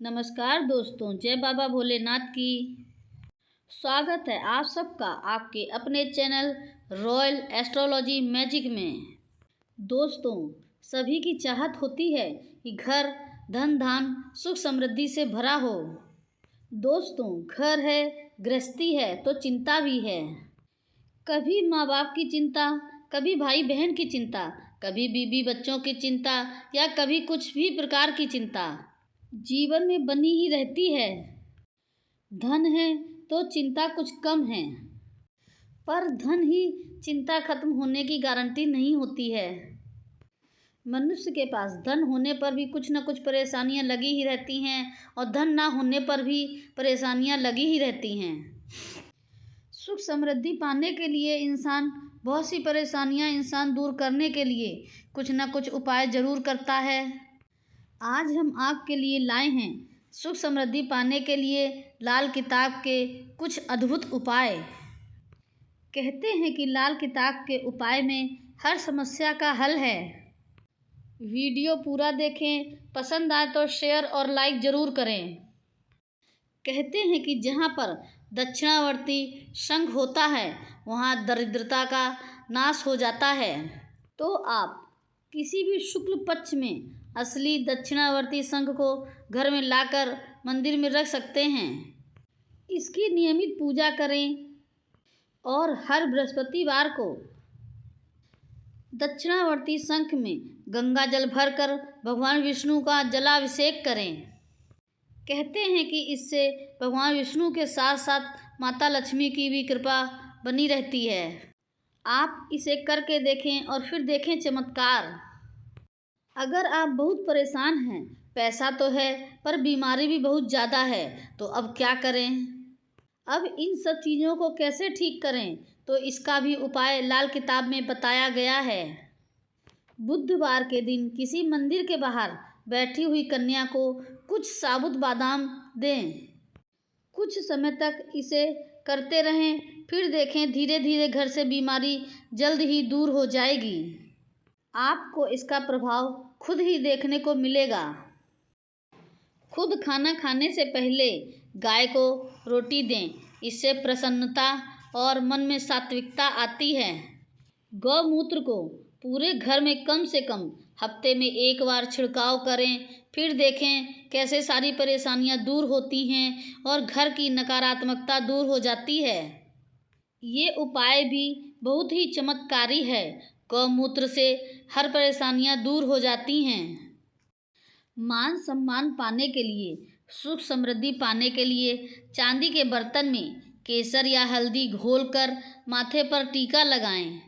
नमस्कार दोस्तों, जय बाबा भोलेनाथ की। स्वागत है आप सबका आपके अपने चैनल रॉयल एस्ट्रोलॉजी मैजिक में। दोस्तों, सभी की चाहत होती है कि घर धन धान सुख समृद्धि से भरा हो। दोस्तों, घर है, गृहस्थी है तो चिंता भी है। कभी माँ बाप की चिंता, कभी भाई बहन की चिंता, कभी बीवी बच्चों की चिंता या कभी कुछ भी प्रकार की चिंता जीवन में बनी ही रहती है। धन है तो चिंता कुछ कम है, पर धन ही चिंता खत्म होने की गारंटी नहीं होती है। मनुष्य के पास धन होने पर भी कुछ न कुछ परेशानियां लगी ही रहती हैं और धन ना होने पर भी परेशानियां लगी ही रहती हैं। सुख समृद्धि पाने के लिए बहुत सी परेशानियां इंसान दूर करने के लिए कुछ न कुछ उपाय जरूर करता है। आज हम आपके लिए लाए हैं सुख समृद्धि पाने के लिए लाल किताब के कुछ अद्भुत उपाय। कहते हैं कि लाल किताब के उपाय में हर समस्या का हल है। वीडियो पूरा देखें, पसंद आए तो शेयर और लाइक ज़रूर करें। कहते हैं कि जहाँ पर दक्षिणावर्ती शंख होता है वहाँ दरिद्रता का नाश हो जाता है। तो आप किसी भी शुक्ल पक्ष में असली दक्षिणावर्ती शंख को घर में लाकर मंदिर में रख सकते हैं। इसकी नियमित पूजा करें और हर बृहस्पतिवार को दक्षिणावर्ती शंख में गंगा जल भरकर भगवान विष्णु का जलाभिषेक करें। कहते हैं कि इससे भगवान विष्णु के साथ साथ माता लक्ष्मी की भी कृपा बनी रहती है। आप इसे करके देखें और फिर देखें चमत्कार। अगर आप बहुत परेशान हैं, पैसा तो है पर बीमारी भी बहुत ज़्यादा है, तो अब क्या करें? अब इन सब चीज़ों को कैसे ठीक करें, तो इसका भी उपाय लाल किताब में बताया गया है। बुधवार के दिन किसी मंदिर के बाहर बैठी हुई कन्या को कुछ साबुत बादाम दें। कुछ समय तक इसे करते रहें, फिर देखें धीरे धीरे घर से बीमारी जल्द ही दूर हो जाएगी। आपको इसका प्रभाव खुद ही देखने को मिलेगा। खुद खाना खाने से पहले गाय को रोटी दें, इससे प्रसन्नता और मन में सात्विकता आती है। गौमूत्र को पूरे घर में कम से कम हफ्ते में एक बार छिड़काव करें, फिर देखें कैसे सारी परेशानियां दूर होती हैं और घर की नकारात्मकता दूर हो जाती है। ये उपाय भी बहुत ही चमत्कारी है। गौमूत्र से हर परेशानियां दूर हो जाती हैं। मान सम्मान पाने के लिए, सुख समृद्धि पाने के लिए चांदी के बर्तन में केसर या हल्दी घोलकर माथे पर टीका लगाएं।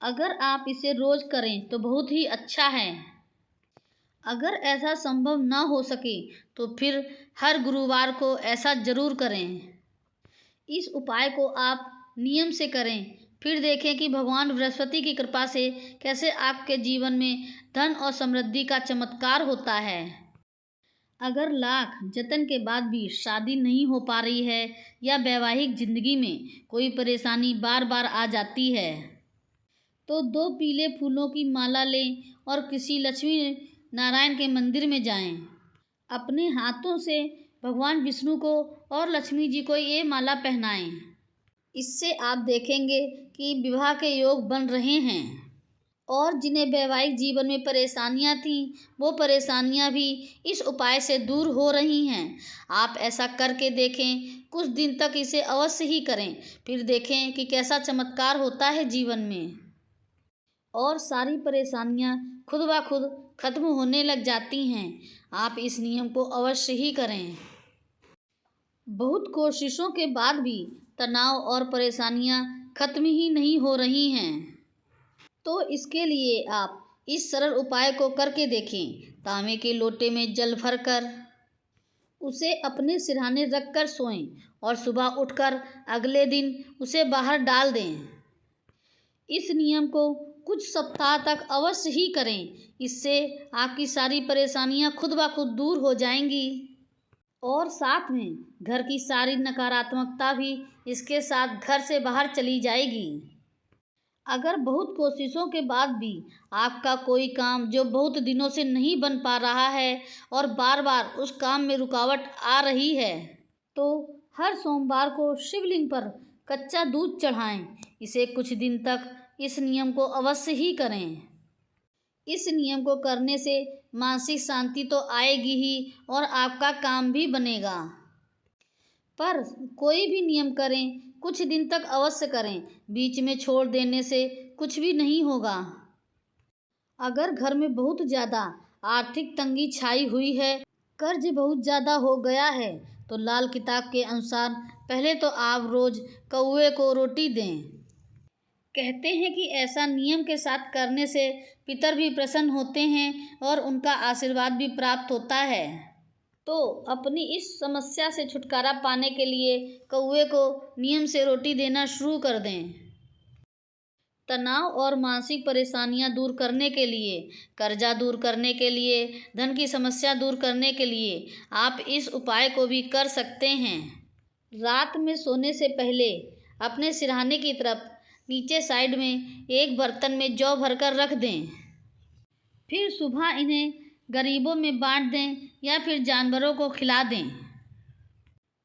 अगर आप इसे रोज करें तो बहुत ही अच्छा है। अगर ऐसा संभव ना हो सके तो फिर हर गुरुवार को ऐसा जरूर करें। इस उपाय को आप नियम से करें, फिर देखें कि भगवान बृहस्पति की कृपा से कैसे आपके जीवन में धन और समृद्धि का चमत्कार होता है। अगर लाख जतन के बाद भी शादी नहीं हो पा रही है या वैवाहिक जिंदगी में कोई परेशानी बार बार आ जाती है, तो 2 पीले फूलों की माला लें और किसी लक्ष्मी नारायण के मंदिर में जाएं। अपने हाथों से भगवान विष्णु को और लक्ष्मी जी को ये माला पहनाएं। इससे आप देखेंगे कि विवाह के योग बन रहे हैं और जिन्हें वैवाहिक जीवन में परेशानियां थीं, वो परेशानियां भी इस उपाय से दूर हो रही हैं। आप ऐसा करके देखें, कुछ दिन तक इसे अवश्य ही करें, फिर देखें कि कैसा चमत्कार होता है जीवन में और सारी परेशानियां खुद ब खुद खत्म होने लग जाती हैं। आप इस नियम को अवश्य ही करें। बहुत कोशिशों के बाद भी तनाव और परेशानियां खत्म ही नहीं हो रही हैं, तो इसके लिए आप इस सरल उपाय को करके देखें। तांबे के लोटे में जल भरकर उसे अपने सिरहाने रखकर सोएं और सुबह उठकर अगले दिन उसे बाहर डाल दें। इस नियम को कुछ सप्ताह तक अवश्य ही करें। इससे आपकी सारी परेशानियां खुद ब खुद दूर हो जाएंगी और साथ में घर की सारी नकारात्मकता भी इसके साथ घर से बाहर चली जाएगी। अगर बहुत कोशिशों के बाद भी आपका कोई काम जो बहुत दिनों से नहीं बन पा रहा है और बार बार उस काम में रुकावट आ रही है, तो हर सोमवार को शिवलिंग पर कच्चा दूध चढ़ाएं। इसे कुछ दिन तक इस नियम को अवश्य ही करें। इस नियम को करने से मानसिक शांति तो आएगी ही और आपका काम भी बनेगा। पर कोई भी नियम करें, कुछ दिन तक अवश्य करें। बीच में छोड़ देने से कुछ भी नहीं होगा। अगर घर में बहुत ज़्यादा आर्थिक तंगी छाई हुई है, कर्ज बहुत ज़्यादा हो गया है, तो लाल किताब के अनुसार पहले तो आप रोज़ कौवे को रोटी दें। कहते हैं कि ऐसा नियम के साथ करने से पितर भी प्रसन्न होते हैं और उनका आशीर्वाद भी प्राप्त होता है। तो अपनी इस समस्या से छुटकारा पाने के लिए कौवे को नियम से रोटी देना शुरू कर दें। तनाव और मानसिक परेशानियां दूर करने के लिए, कर्जा दूर करने के लिए, धन की समस्या दूर करने के लिए आप इस उपाय को भी कर सकते हैं। रात में सोने से पहले अपने सिरहाने की तरफ नीचे साइड में एक बर्तन में जौ भरकर रख दें। फिर सुबह इन्हें गरीबों में बांट दें या फिर जानवरों को खिला दें।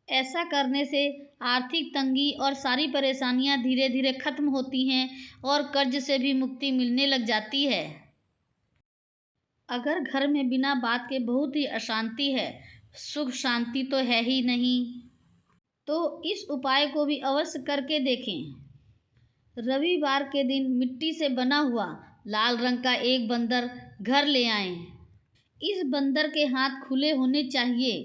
ऐसा करने से आर्थिक तंगी और सारी परेशानियां धीरे धीरे खत्म होती हैं और कर्ज से भी मुक्ति मिलने लग जाती है। अगर घर में बिना बात के बहुत ही अशांति है, सुख शांति तो है ही नहीं, तो इस उपाय को भी अवश्य करके देखें। रविवार के दिन मिट्टी से बना हुआ लाल रंग का एक बंदर घर ले आएं। इस बंदर के हाथ खुले होने चाहिए।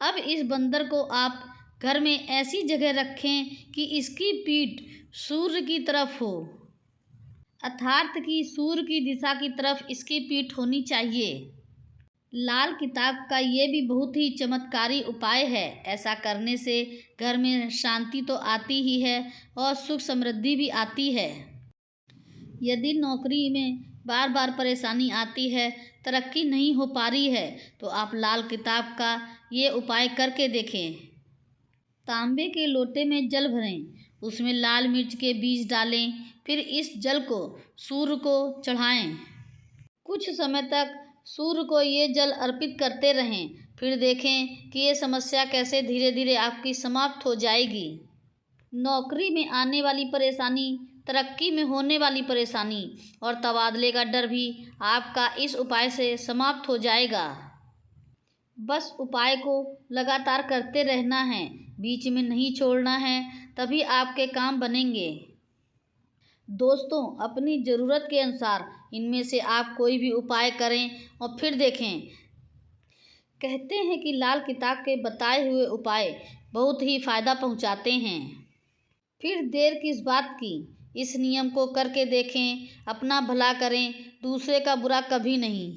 अब इस बंदर को आप घर में ऐसी जगह रखें कि इसकी पीठ सूर्य की तरफ हो, अर्थात कि सूर्य की दिशा की तरफ इसकी पीठ होनी चाहिए। लाल किताब का ये भी बहुत ही चमत्कारी उपाय है। ऐसा करने से घर में शांति तो आती ही है और सुख समृद्धि भी आती है। यदि नौकरी में बार बार परेशानी आती है, तरक्की नहीं हो पा रही है, तो आप लाल किताब का ये उपाय करके देखें। तांबे के लोटे में जल भरें, उसमें लाल मिर्च के बीज डालें, फिर इस जल को सूर्य को चढ़ाएं। कुछ समय तक सूर्य को ये जल अर्पित करते रहें। फिर देखें कि ये समस्या कैसे धीरे धीरे आपकी समाप्त हो जाएगी। नौकरी में आने वाली परेशानी, तरक्की में होने वाली परेशानी और तबादले का डर भी आपका इस उपाय से समाप्त हो जाएगा। बस उपाय को लगातार करते रहना है, बीच में नहीं छोड़ना है, तभी आपके काम बनेंगे। दोस्तों, अपनी ज़रूरत के अनुसार इनमें से आप कोई भी उपाय करें और फिर देखें। कहते हैं कि लाल किताब के बताए हुए उपाय बहुत ही फ़ायदा पहुंचाते हैं। फिर देर किस बात की, इस नियम को करके देखें। अपना भला करें, दूसरे का बुरा कभी नहीं।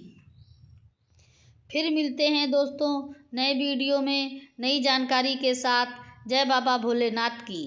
फिर मिलते हैं दोस्तों नए वीडियो में नई जानकारी के साथ। जय बाबा भोलेनाथ की।